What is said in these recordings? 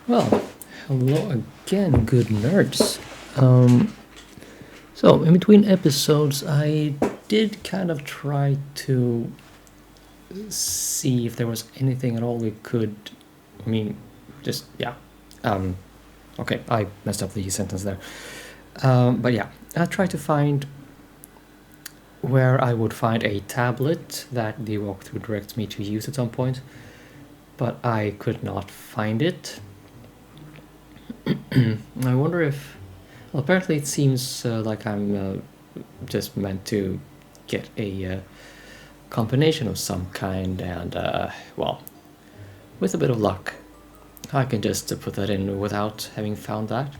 Well, hello again, good nerds. So, in between episodes, I did kind of try to see if there was anything at all we could. I mean, just, yeah. Um, okay, I messed up the sentence there. But yeah, I tried to find where I would find a tablet that the walkthrough directs me to use at some point, but I could not find it. I wonder if. Well, apparently, it seems like I'm just meant to get a combination of some kind, and well, with a bit of luck, I can just put that in without having found that.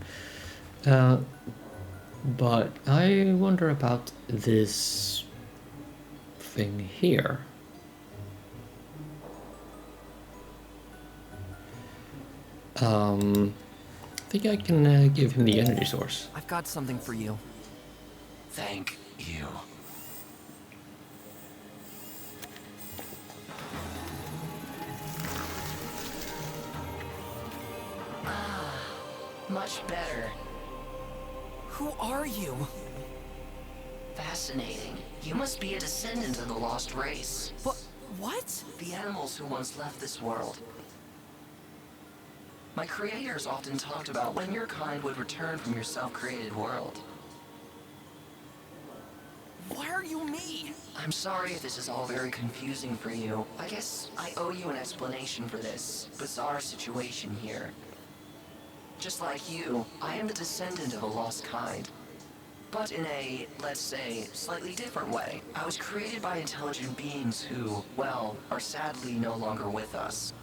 Uh, but I wonder about this thing here. I think I can give him the energy source. I've got something for you. Thank you. Much better. Who are you? Fascinating. You must be a descendant of the lost race. What? The animals who once left this world. My creators often talked about when your kind would return from your self-created world. Why are you me? I'm sorry if this is all very confusing for you. I guess I owe you an explanation for this bizarre situation here. Just like you, I am the descendant of a lost kind. But in a, let's say, slightly different way. I was created by intelligent beings who, well, are sadly no longer with us.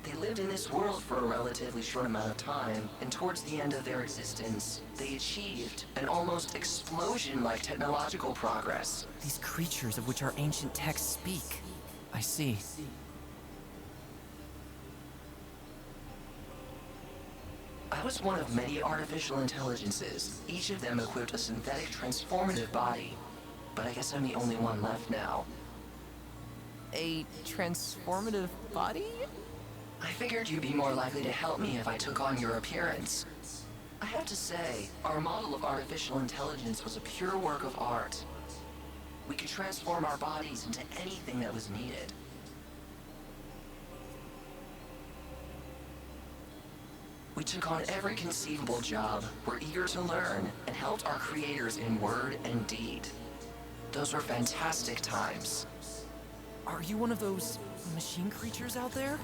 They lived in this world for a relatively short amount of time, and towards the end of their existence, they achieved an almost explosion-like technological progress. These creatures of which our ancient texts speak. I see. I was one of many artificial intelligences, each of them equipped a synthetic transformative body. But I guess I'm the only one left now. A transformative body? I figured you'd be more likely to help me if I took on your appearance. I have to say, our model of artificial intelligence was a pure work of art. We could transform our bodies into anything that was needed. We took on every conceivable job, were eager to learn, and helped our creators in word and deed. Those were fantastic times. Are you one of those machine creatures out there?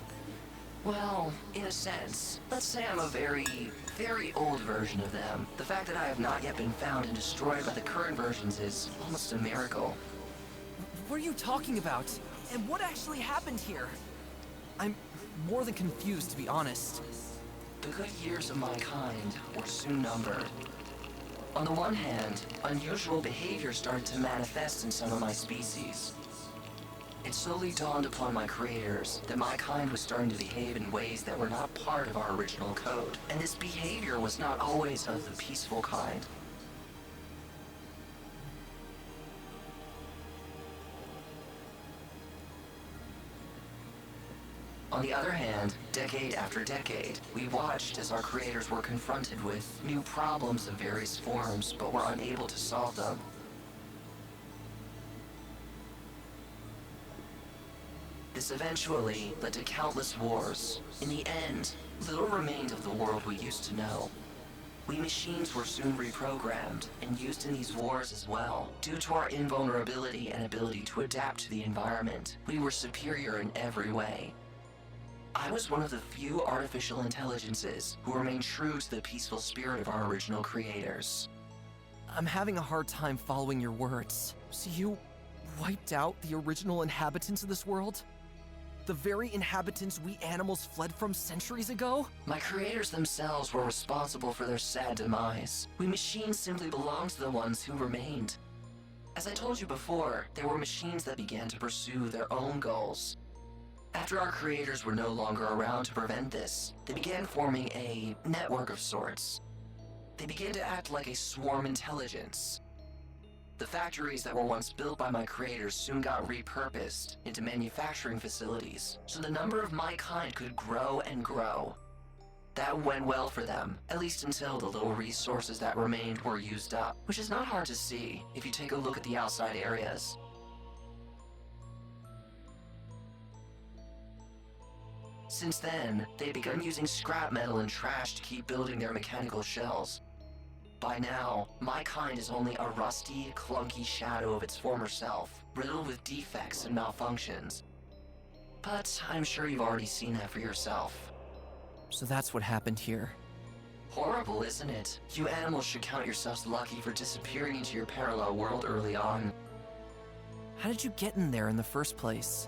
Well, in a sense. Let's say I'm a very, very old version of them. The fact that I have not yet been found and destroyed by the current versions is almost a miracle. What are you talking about? And what actually happened here? I'm more than confused, to be honest. The good years of my kind were soon numbered. On the one hand, unusual behavior started to manifest in some of my species. It slowly dawned upon my creators that my kind was starting to behave in ways that were not part of our original code, and this behavior was not always of the peaceful kind. On the other hand, decade after decade, we watched as our creators were confronted with new problems of various forms, but were unable to solve them. This eventually led to countless wars. In the end, little remained of the world we used to know. We machines were soon reprogrammed and used in these wars as well. Due to our invulnerability and ability to adapt to the environment, we were superior in every way. I was one of the few artificial intelligences who remained true to the peaceful spirit of our original creators. I'm having a hard time following your words. So you wiped out the original inhabitants of this world? The very inhabitants we animals fled from centuries ago? My creators themselves were responsible for their sad demise. We machines simply belonged to the ones who remained. As I told you before, there were machines that began to pursue their own goals. After our creators were no longer around to prevent this, they began forming a network of sorts. They began to act like a swarm intelligence. The factories that were once built by my creators soon got repurposed into manufacturing facilities, so the number of my kind could grow and grow. That went well for them, at least until the little resources that remained were used up, which is not hard to see if you take a look at the outside areas. Since then, they've begun using scrap metal and trash to keep building their mechanical shells. By now, my kind is only a rusty, clunky shadow of its former self, riddled with defects and malfunctions. But I'm sure you've already seen that for yourself. So that's what happened here. Horrible, isn't it? You animals should count yourselves lucky for disappearing into your parallel world early on. How did you get in there in the first place?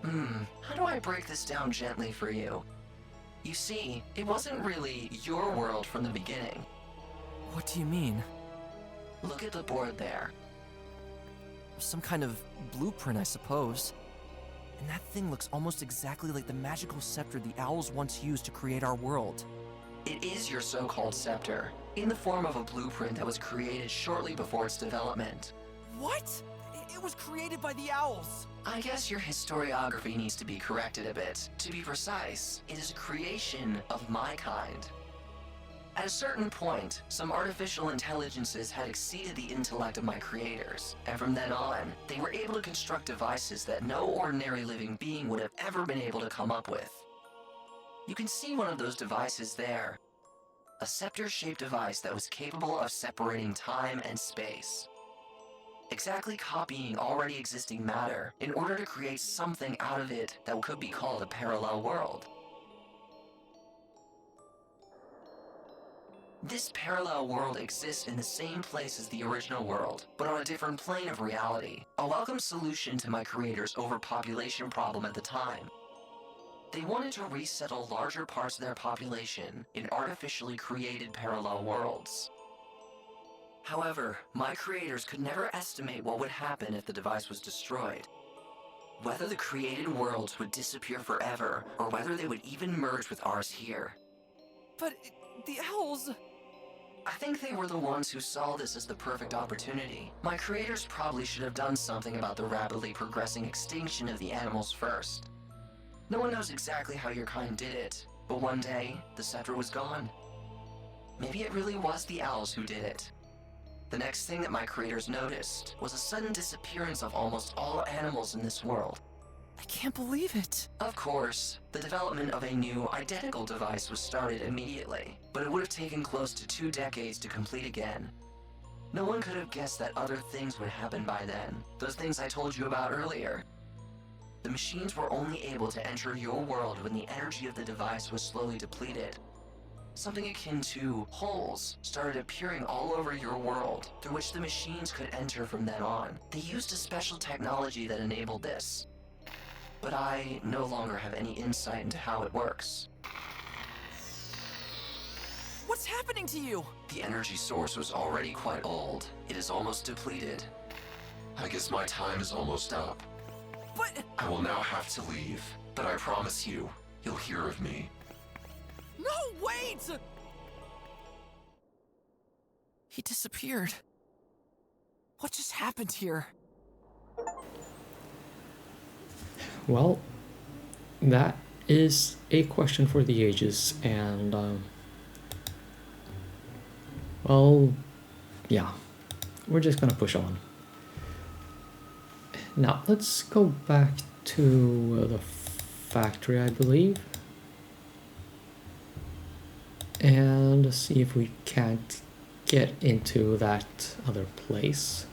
How do I break this down gently for you? You see, it wasn't really your world from the beginning. What do you mean? Look at the board there. Some kind of blueprint, I suppose. And that thing looks almost exactly like the magical scepter the owls once used to create our world. It is your so-called scepter, in the form of a blueprint that was created shortly before its development. What? It was created by the owls! I guess your historiography needs to be corrected a bit. To be precise, it is a creation of my kind. At a certain point, some artificial intelligences had exceeded the intellect of my creators, and from then on, they were able to construct devices that no ordinary living being would have ever been able to come up with. You can see one of those devices there. A scepter-shaped device that was capable of separating time and space. Exactly copying already existing matter in order to create something out of it that could be called a parallel world. This parallel world exists in the same place as the original world, but on a different plane of reality. A welcome solution to my creators' overpopulation problem at the time. They wanted to resettle larger parts of their population in artificially created parallel worlds. However, my creators could never estimate what would happen if the device was destroyed. Whether the created worlds would disappear forever, or whether they would even merge with ours here. But the owls... I think they were the ones who saw this as the perfect opportunity. My creators probably should have done something about the rapidly progressing extinction of the animals first. No one knows exactly how your kind did it, but one day, the scepter was gone. Maybe it really was the owls who did it. The next thing that my creators noticed was a sudden disappearance of almost all animals in this world. I can't believe it. Of course, the development of a new, identical device was started immediately, but it would have taken close to 2 decades to complete again. No one could have guessed that other things would happen by then, those things I told you about earlier. The machines were only able to enter your world when the energy of the device was slowly depleted. Something akin to holes started appearing all over your world, through which the machines could enter from then on. They used a special technology that enabled this. But I no longer have any insight into how it works. What's happening to you? The energy source was already quite old. It is almost depleted. I guess my time is almost up. But... I will now have to leave, but I promise you, you'll hear of me. No, wait! He disappeared. What just happened here? Well, that is a question for the ages, and, well, yeah, we're just gonna push on. Now, let's go back to the factory, I believe, and see if we can't get into that other place.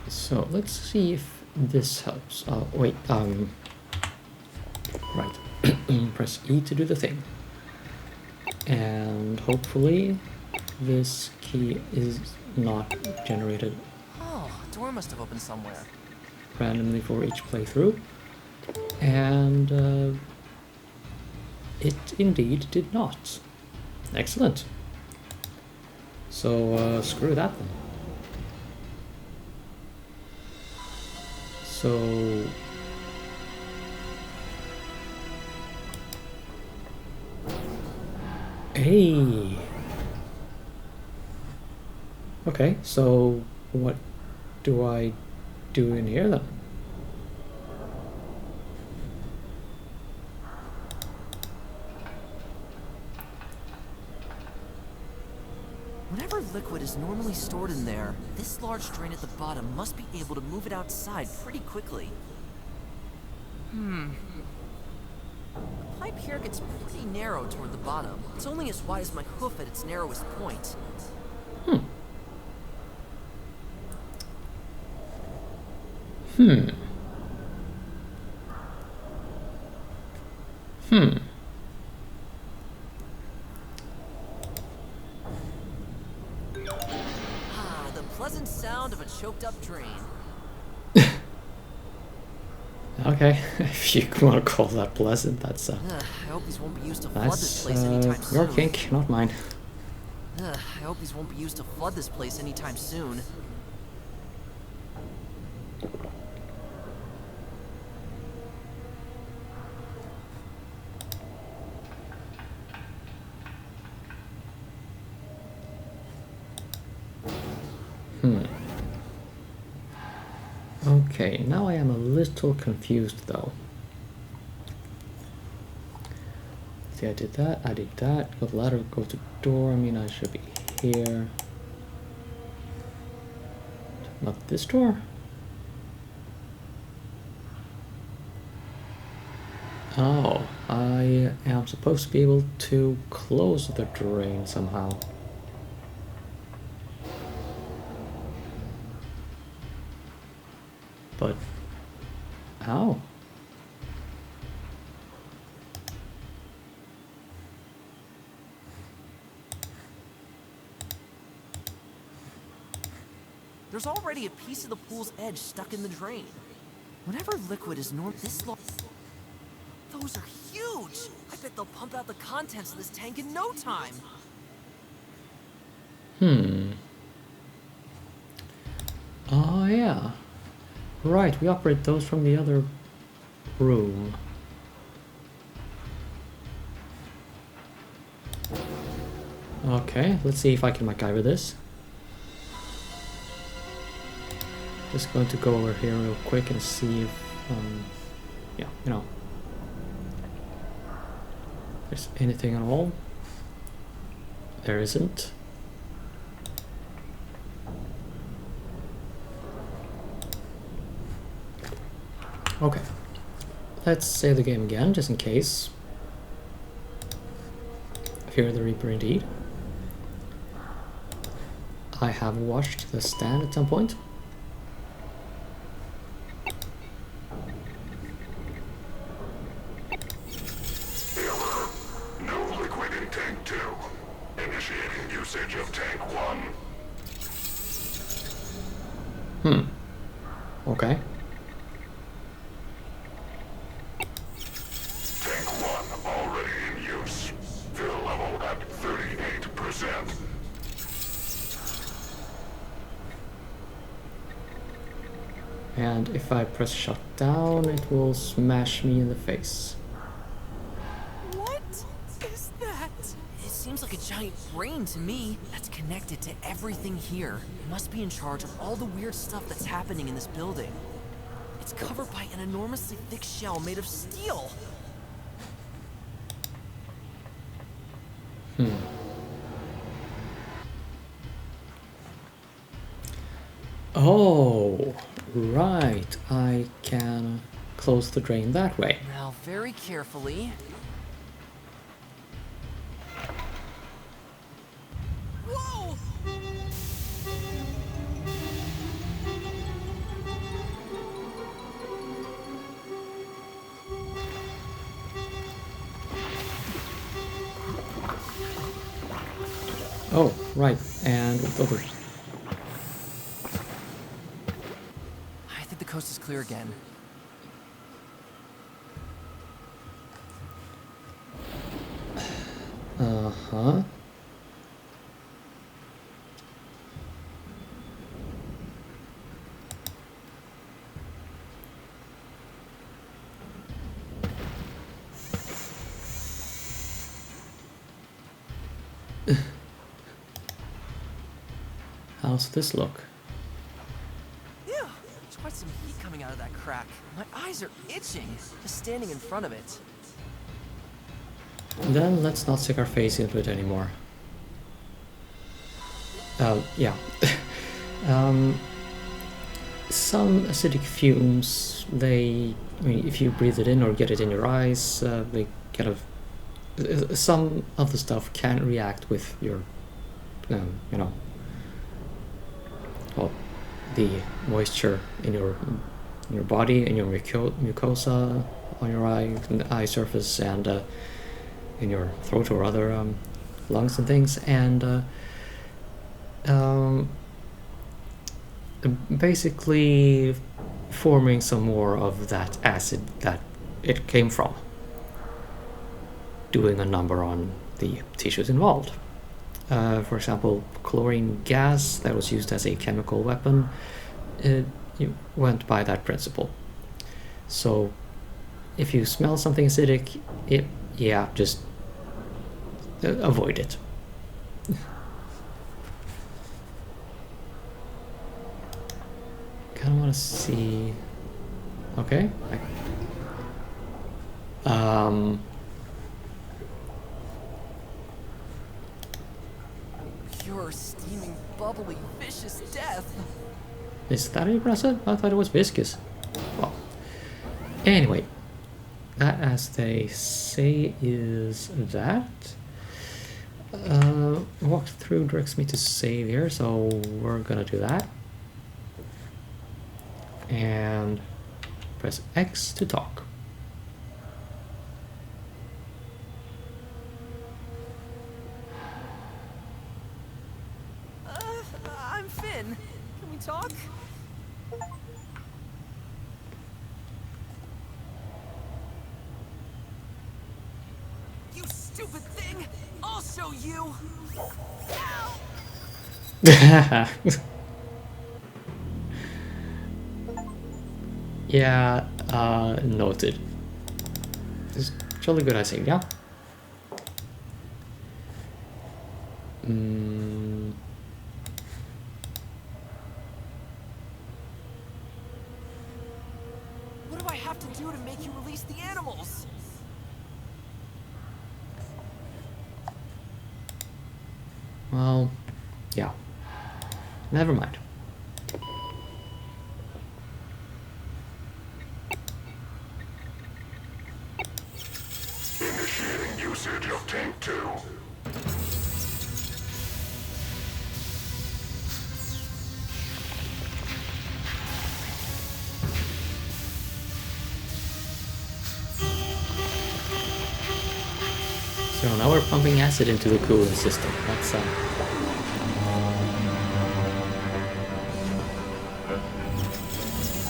So let's see if this helps. Wait, right. Press E to do the thing. And hopefully this key is not generated Oh, a door must have opened somewhere. randomly for each playthrough. And it indeed did not. Excellent. So, screw that then. So... Hey! Okay, so what do I do in here then? Whatever liquid is normally stored in there, this large drain at the bottom must be able to move it outside pretty quickly. The pipe here gets pretty narrow toward the bottom. It's only as wide as my hoof at its narrowest point. The pleasant sound of a choked up drain. Okay, if you want to call that pleasant, that's I hope these won't be used to flood this place anytime soon. your kink, not mine. I hope these won't be used to flood this place anytime soon. Okay, now I am a little confused though. See, I did that, go to ladder, go to door, I mean I should be here. Not this door? Oh, I am supposed to be able to close the drain somehow. But how? There's already a piece of the pool's edge stuck in the drain. Whatever liquid is this long. Those are huge! I bet they'll pump out the contents of this tank in no time. Oh yeah. Right, we operate those from the other room. Okay, let's see if I can MacGyver this. Just going to go over here real quick and see if, yeah, you know, there's anything at all. There isn't. Okay, let's save the game again, just in case. Fear the Reaper indeed. I have watched the stand at some point. No liquid in tank 2. Initiating usage of tank 1. Okay. Tank 1 already in use. Fill level at 38%. And if I press shut down, it will smash me in the face. What is that? It seems like a giant brain to me that's connected to everything here. It must be in charge of all the weird stuff that's happening in this building. It's covered by an enormously thick shell made of steel. Oh, right. I can close the drain that way. Now, very carefully. Whoa! Oh, right. And with other. I think the coast is clear again. Uh-huh. How's this look? Ew, there's quite some heat coming out of that crack. My eyes are itching, just standing in front of it. Then let's not stick our face into it anymore. Yeah. Some acidic fumes, I mean, if you breathe it in or get it in your eyes, they kind of, some of the stuff can react with your, you know, well, the moisture in your body, in your mucosa on your eye surface, and in your throat or other lungs and things, and basically forming some more of that acid that it came from, doing a number on the tissues involved. For example, chlorine gas that was used as a chemical weapon, it went by that principle. So if you smell something acidic, just avoid it. Kind of want to see. Okay. Pure, steaming, bubbly, vicious death. Is that impressive? I thought it was viscous. Well, anyway, that, as they say, is that. Walkthrough directs me to save here, so we're gonna do that. And press X to talk. I'm Finn. Can we talk? You stupid thing! I'll show you! Ow! Yeah, noted. It's jolly good, I think, yeah? What do I have to do to make you release the animals? Well, yeah. Never mind. Initiating usage of Tank 2. So now we're pumping acid into the cooling system. That's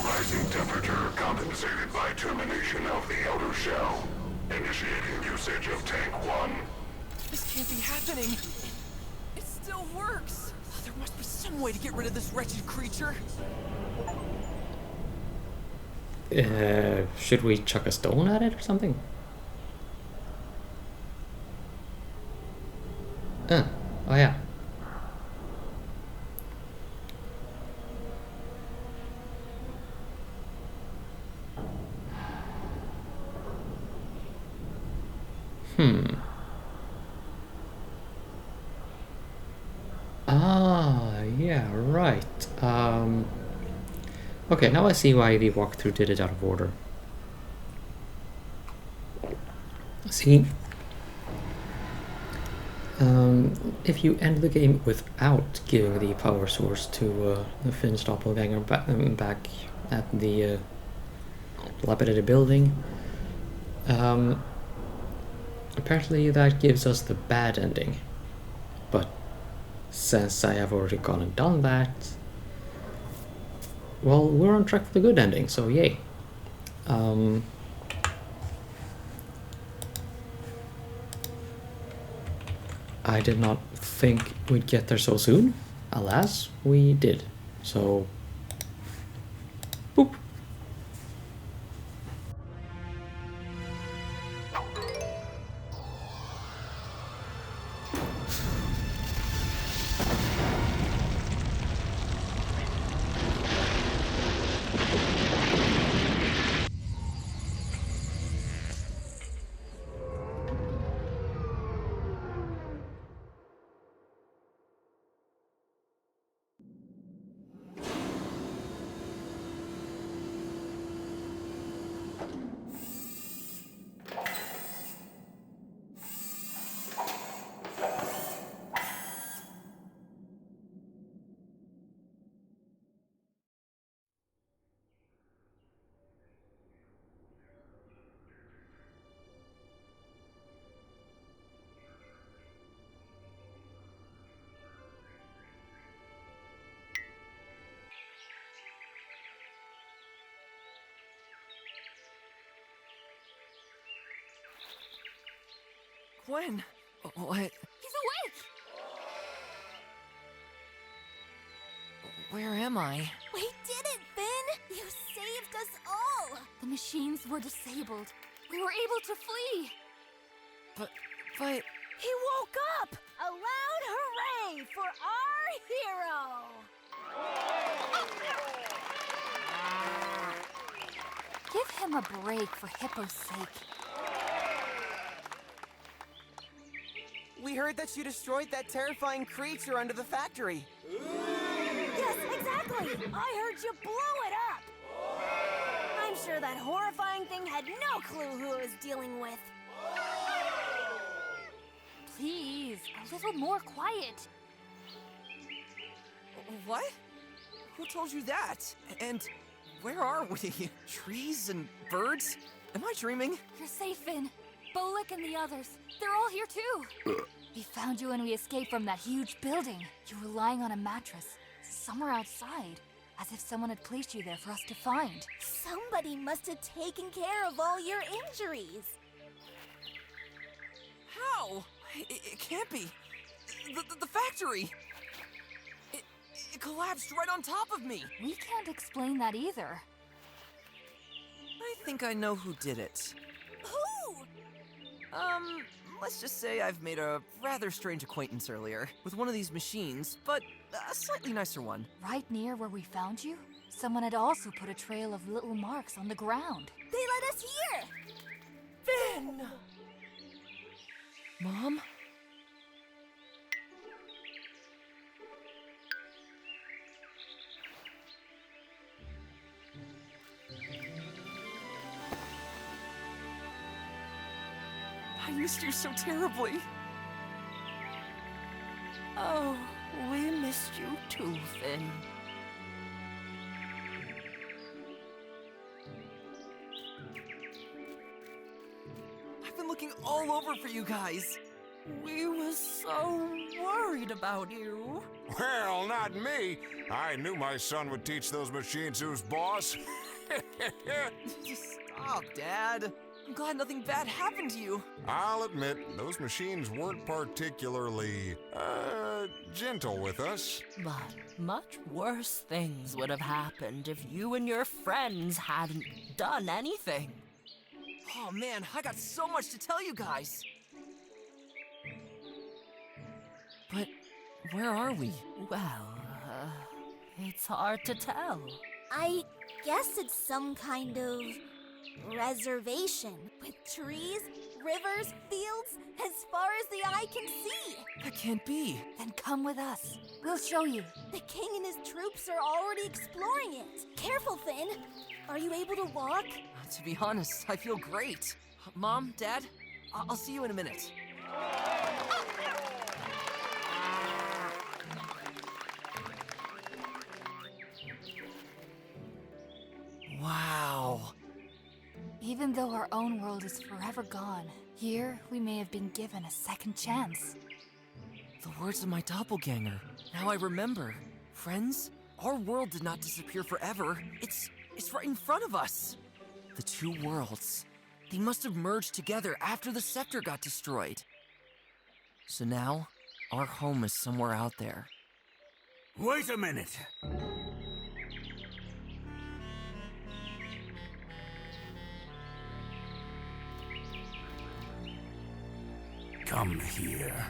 Rising temperature compensated by termination of the outer shell. Initiating usage of Tank 1. This can't be happening. It still works. There must be some way to get rid of this wretched creature. should we chuck a stone at it or something? Oh yeah. Yeah, right. Okay, now I see why the walkthrough did it out of order. See, if you end the game without giving the power source to the Finn's doppelganger back at the dilapidated building, apparently that gives us the bad ending. But since I have already gone and done that, well, we're on track for the good ending, so yay. I did not think we'd get there so soon. Alas, we did. So, boop. When? What? He's awake! Where am I? We did it, Finn! You saved us all! The machines were disabled. We were able to flee! But... He woke up! A loud hooray for our hero! Give him a break for Hippo's sake. We heard that you destroyed that terrifying creature under the factory. Yes, exactly! I heard you blow it up! I'm sure that horrifying thing had no clue who it was dealing with. Please, a little more quiet. What? Who told you that? And where are we? Trees and birds? Am I dreaming? You're safe, Finn. Bolik and the others, they're all here too. We found you when we escaped from that huge building. You were lying on a mattress, somewhere outside, as if someone had placed you there for us to find. Somebody must have taken care of all your injuries. How? It can't be. The factory! It collapsed right on top of me! We can't explain that either. I think I know who did it. Who? Let's just say I've made a rather strange acquaintance earlier with one of these machines, but a slightly nicer one. Right near where we found you, someone had also put a trail of little marks on the ground. They led us here! Finn! Mom? I missed you so terribly. Oh, we missed you too, Finn. I've been looking all over for you guys. We were so worried about you. Well, not me. I knew my son would teach those machines who's boss. Just stop, Dad. I'm glad nothing bad happened to you. I'll admit, those machines weren't particularly, gentle with us. But much worse things would have happened if you and your friends hadn't done anything. Oh man, I got so much to tell you guys. But where are we? Well, it's hard to tell. I guess it's some kind of reservation with trees, rivers, fields, as far as the eye can see. That can't be. Then come with us. We'll show you. The king and his troops are already exploring it. Careful, Finn. Are you able to walk? To be honest, I feel great. Mom, Dad, I'll see you in a minute. Wow. Even though our own world is forever gone, here we may have been given a second chance. The words of my doppelganger. Now I remember. Friends, our world did not disappear forever. It's right in front of us. The two worlds. They must have merged together after the scepter got destroyed. So now, our home is somewhere out there. Wait a minute! Come here.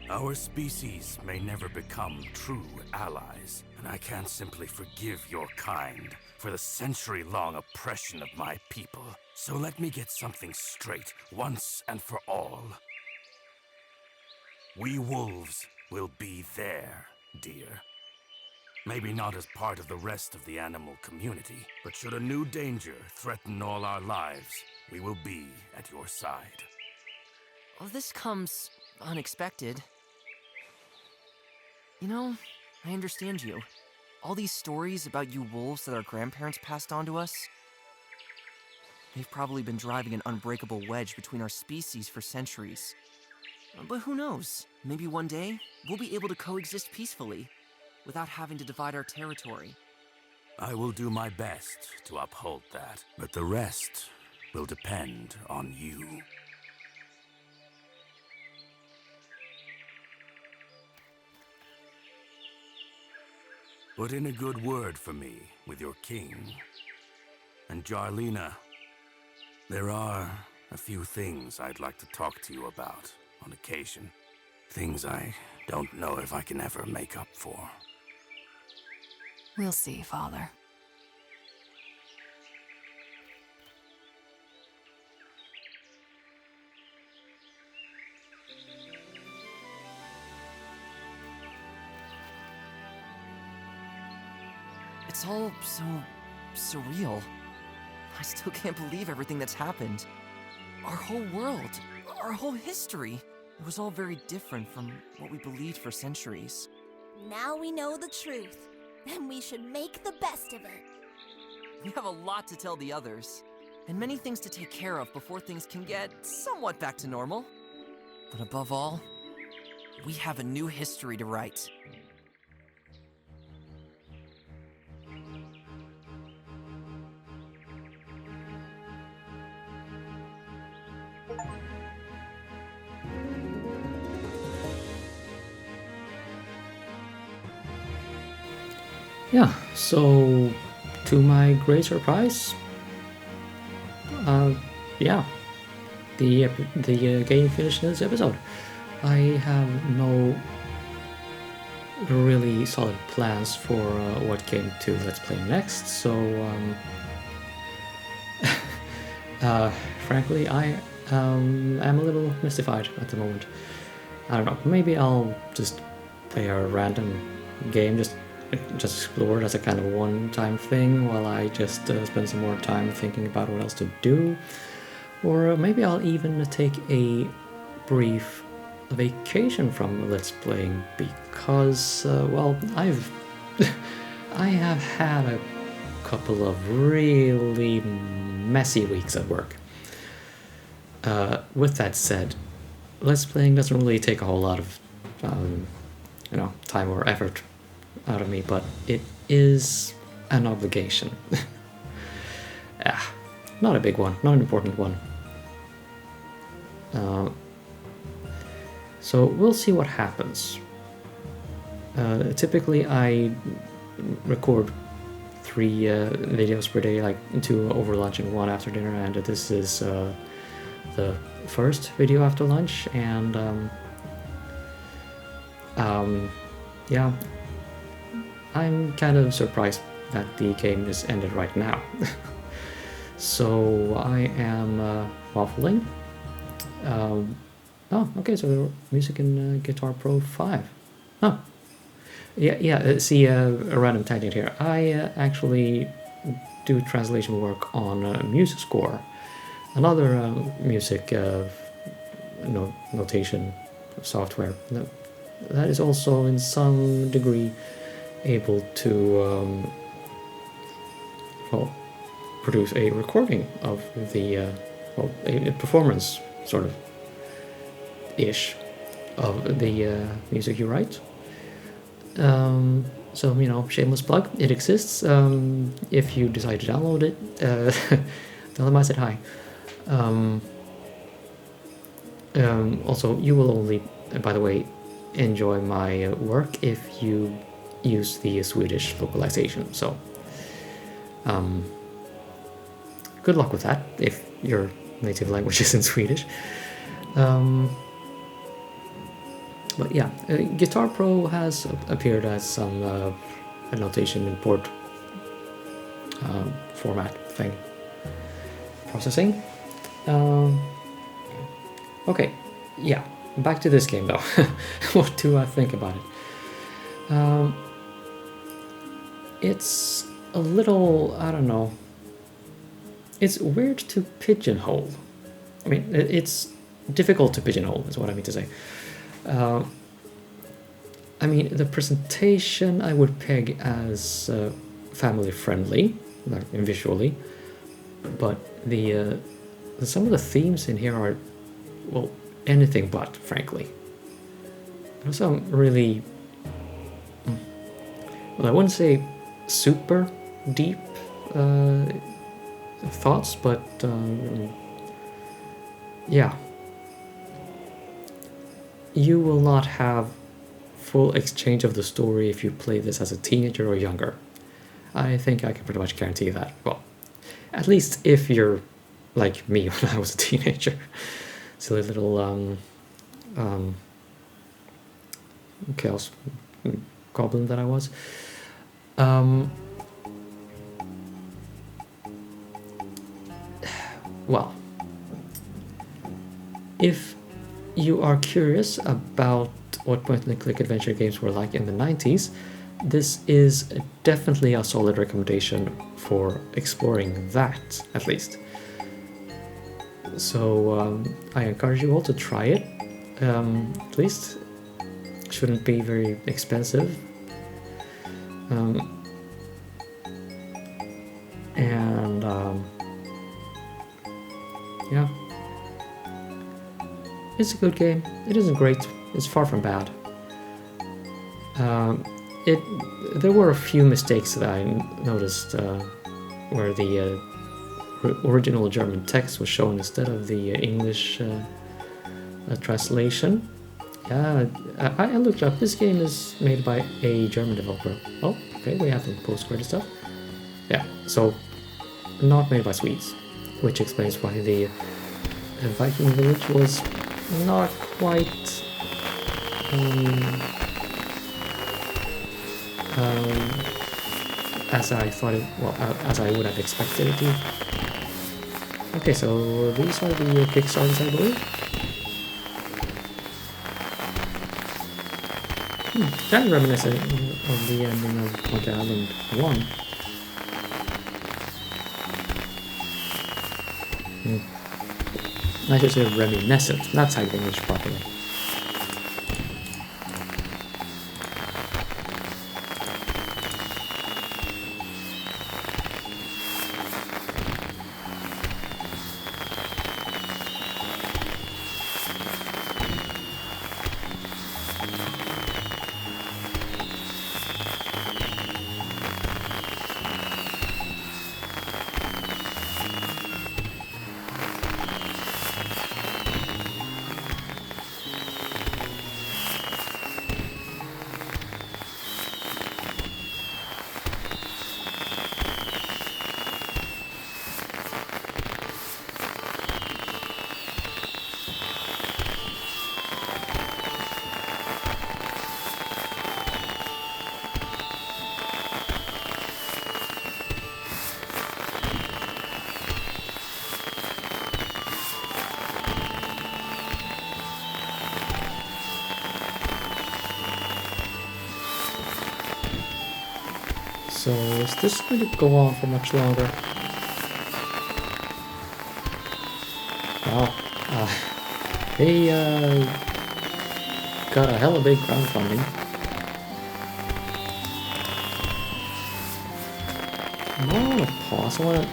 Our species may never become true allies, and I can't simply forgive your kind for the century-long oppression of my people. So let me get something straight once and for all. We wolves will be there, dear. Maybe not as part of the rest of the animal community, but should a new danger threaten all our lives, we will be at your side. Well, this comes unexpected. You know, I understand you. All these stories about you wolves that our grandparents passed on to us, they've probably been driving an unbreakable wedge between our species for centuries. But who knows? Maybe one day, we'll be able to coexist peacefully, without having to divide our territory. I will do my best to uphold that, but the rest will depend on you. Put in a good word for me with your king. And Jarlina, there are a few things I'd like to talk to you about on occasion. Things I don't know if I can ever make up for. We'll see, Father. It's all so surreal. I still can't believe everything that's happened. Our whole world, our whole history. It was all very different from what we believed for centuries. Now we know the truth, and we should make the best of it. We have a lot to tell the others, and many things to take care of before things can get somewhat back to normal. But above all, we have a new history to write. Yeah, so to my great surprise, yeah, the game finished in this episode. I have no really solid plans for what game to let's play next, so frankly, I am a little mystified at the moment. I don't know, maybe I'll just play a random game, just explore it as a kind of one-time thing while I just spend some more time thinking about what else to do. Or maybe I'll even take a brief vacation from Let's Playing because, well, I have had a couple of really messy weeks at work. With that said, Let's Playing doesn't really take a whole lot of, time or effort out of me, but it is an obligation. Not a big one, not an important one. So we'll see what happens. Typically I record 3 videos per day, like 2 over lunch and 1 after dinner, and this is the first video after lunch, and yeah, I'm kind of surprised that the game is ended right now. So I am waffling. Oh, okay, so music in Guitar Pro 5. Oh, yeah, see, a random tangent here. I actually do translation work on MuseScore, another music notation software that is also in some degree able to produce a recording of the a performance sort of ish of the music you write. So shameless plug, it exists. If you decide to download it, tell them I said hi. Also, you will only, by the way, enjoy my work if you use the Swedish localization, so good luck with that if your native language is in Swedish. But yeah, Guitar Pro has appeared as some annotation import format thing processing. Okay, yeah, back to this game though. What do I think about it? It's a little, I don't know, it's weird to pigeonhole. I mean, it's difficult to pigeonhole, is what I mean to say. I mean, the presentation I would peg as family friendly, like visually, but the some of the themes in here are, well, anything but, frankly. There's some really, well, I wouldn't say super deep thoughts, but yeah, you will not have full exchange of the story if you play this as a teenager or younger. I think I can pretty much guarantee that. Well, at least if you're like me when I was a teenager. Silly little chaos goblin that I was. Well, if you are curious about what point-and-click adventure games were like in the 90s, this is definitely a solid recommendation for exploring that, at least. So I encourage you all to try it, at least. Shouldn't be very expensive. Yeah, it's a good game. It isn't great. It's far from bad. There were a few mistakes that I noticed where the original German text was shown instead of the English translation. Yeah, I looked up. This game is made by a German developer. Oh, okay, we have the post-credit stuff. Yeah, so not made by Swedes, which explains why the Viking village was not quite as I thought it, well, as I would have expected it to. Okay, so these are the Kickstarters, I believe. Kind of reminiscent of the ending of Monkey Island 1. I should say reminiscent, that's how you English properly. So is this going to go on for much longer? Wow, they got a hella big crowdfunding. I want to pause. I want to.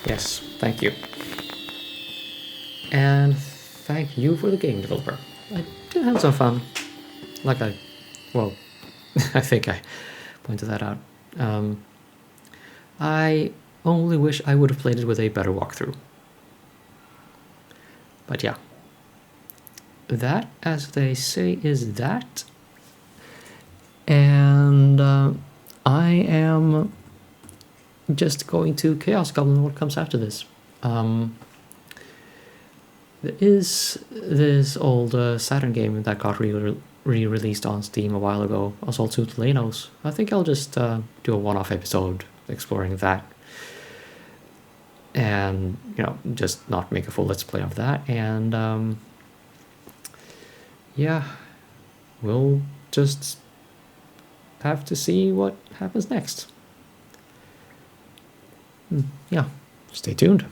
Yes, thank you. And thank you for the game developer. I did have some fun. Like well, I think I pointed that out. I only wish I would have played it with a better walkthrough. But yeah. That, as they say, is that. And I am just going to Chaos Goblin what comes after this. There is this old Saturn game that got re-released on Steam a while ago, Assault Suit Lenos. I think I'll just do a one-off episode exploring that. And, you know, just not make a full Let's Play of that. And, yeah, we'll just have to see what happens next. Yeah, stay tuned.